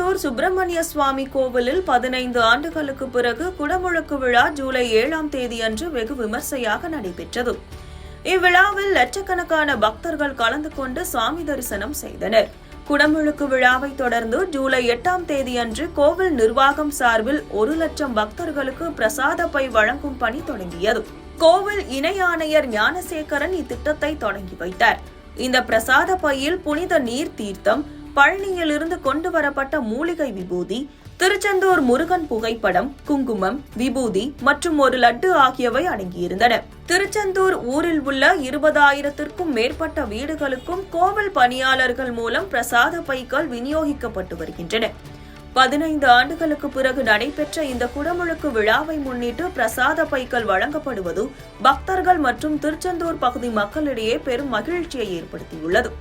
திருச்செந்தூர் சுப்பிரமணிய சுவாமி கோவிலில் 15 ஆண்டுகளுக்கு பிறகு குடமுழுக்கு விழா ஜூலை 7ஆம் தேதி அன்று வெகு விமர்சையாக நடைபெற்றது. இவ்விழாவில் லட்சக்கணக்கான பக்தர்கள் கலந்து கொண்டு சாமி தரிசனம் செய்தனர். குடமுழுக்கு விழாவை தொடர்ந்து ஜூலை 8ஆம் தேதி அன்று கோவில் நிர்வாகம் சார்பில் 1 லட்சம் பக்தர்களுக்கு பிரசாத பை வழங்கும் பணி தொடங்கியது. கோவில் இணை ஆணையர் ஞானசேகரன் இத்திட்டத்தை தொடங்கி வைத்தார். இந்த பிரசாத பையில் புனித நீர் தீர்த்தம், பழனியிலிருந்து கொண்டு வரப்பட்ட மூலிகை விபூதி, திருச்செந்தூர் முருகன் புகைப்படம், குங்குமம், விபூதி மற்றும் ஒரு லட்டு ஆகியவை அடங்கியிருந்தன. திருச்செந்தூர் ஊரில் உள்ள 20,000க்கும் மேற்பட்ட வீடுகளுக்கும் கோவில் பணியாளர்கள் மூலம் பிரசாத பைகள் விநியோகிக்கப்பட்டு வருகின்றன. 15 ஆண்டுகளுக்கு பிறகு நடைபெற்ற இந்த குடமுழுக்கு விழாவை முன்னிட்டு பிரசாத பைகள் வழங்கப்படுவது பக்தர்கள் மற்றும் திருச்செந்தூர் பகுதி மக்களிடையே பெரும் மகிழ்ச்சியை ஏற்படுத்தியுள்ளது.